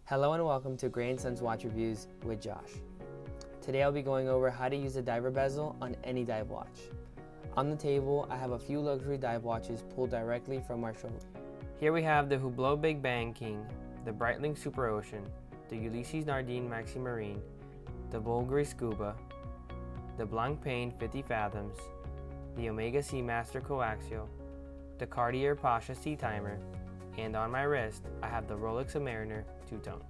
Hello and welcome to Gray & Sons Watch Reviews with Josh. Today I'll be going over how to use a diver bezel on any dive watch. On the table I have a few luxury dive watches pulled directly from our showroom. Here we have the Hublot Big Bang King, the Breitling Super Ocean, the Ulysse Nardin Maxi Marine, the Bulgari Scuba, the Blancpain 50 Fathoms, the Omega Seamaster Coaxial, the Cartier Pasha Sea Timer, and on my wrist I have the Rolex Mariner two-tone.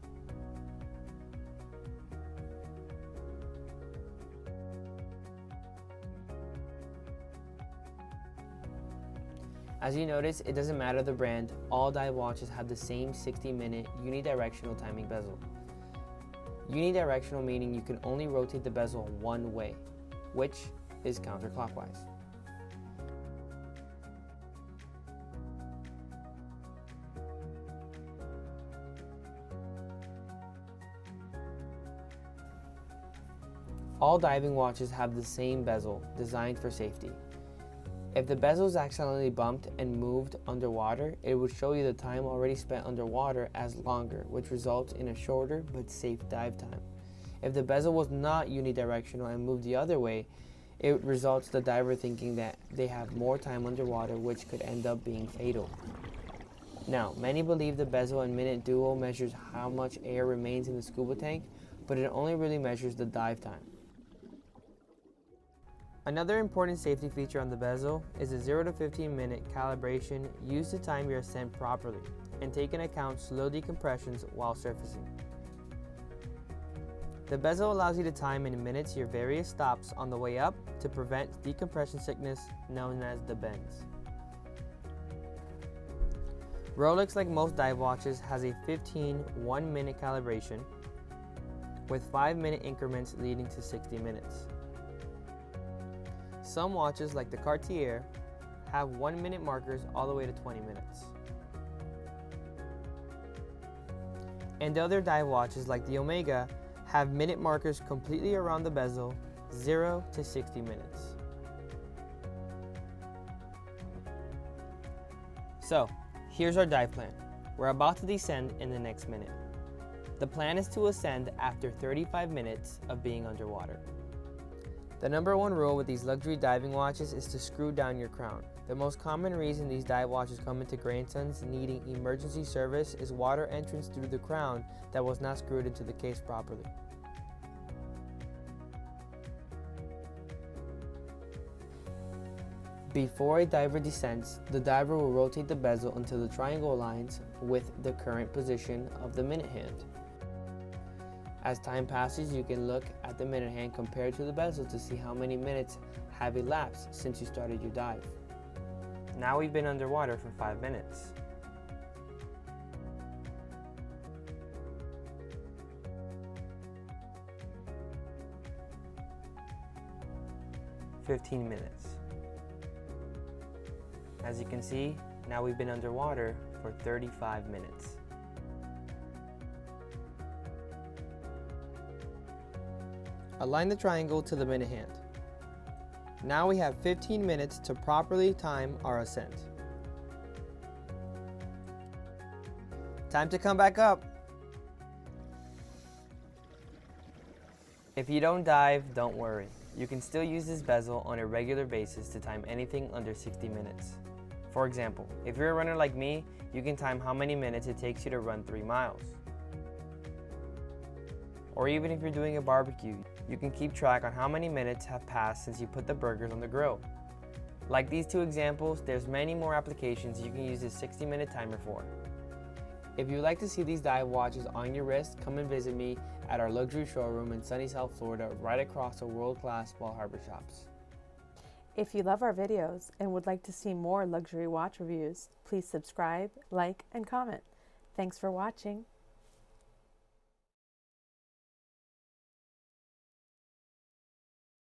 As you notice, it doesn't matter the brand, all dive watches have the same 60-minute unidirectional timing bezel. Unidirectional meaning you can only rotate the bezel one way, which is counterclockwise. All diving watches have the same bezel, designed for safety. If the bezel is accidentally bumped and moved underwater, it would show you the time already spent underwater as longer, which results in a shorter but safe dive time. If the bezel was not unidirectional and moved the other way, it results the diver thinking that they have more time underwater, which could end up being fatal. Now, many believe the bezel and minute duo measures how much air remains in the scuba tank, but it only really measures the dive time. Another important safety feature on the bezel is a 0 to 15 minute calibration used to time your ascent properly and take into account slow decompressions while surfacing. The bezel allows you to time in minutes your various stops on the way up to prevent decompression sickness known as the bends. Rolex, like most dive watches, has a 15 1-minute calibration with 5-minute increments leading to 60 minutes. Some watches, like the Cartier, have 1-minute markers all the way to 20 minutes. And other dive watches, like the Omega, have minute markers completely around the bezel, 0 to 60 minutes. So, here's our dive plan. We're about to descend in the next minute. The plan is to ascend after 35 minutes of being underwater. The number one rule with these luxury diving watches is to screw down your crown. The most common reason these dive watches come into Gray & Sons needing emergency service is water entrance through the crown that was not screwed into the case properly. Before a diver descends, the diver will rotate the bezel until the triangle aligns with the current position of the minute hand. As time passes, you can look at the minute hand compared to the bezel to see how many minutes have elapsed since you started your dive. Now we've been underwater for 5 minutes. "15 minutes. As you can see, now we've been underwater for 35 minutes. Align the triangle to the minute hand. Now we have 15 minutes to properly time our ascent. Time to come back up. If you don't dive, don't worry. You can still use this bezel on a regular basis to time anything under 60 minutes. For example, if you're a runner like me, you can time how many minutes it takes you to run 3 miles. Or even if you're doing a barbecue, you can keep track on how many minutes have passed since you put the burgers on the grill. Like these two examples, there's many more applications you can use this 60-minute timer for. If you'd like to see these dive watches on your wrist, come and visit me at our luxury showroom in sunny South Florida, right across the world-class Bal Harbour shops. If you love our videos and would like to see more luxury watch reviews, please subscribe, like, and comment. Thanks for watching.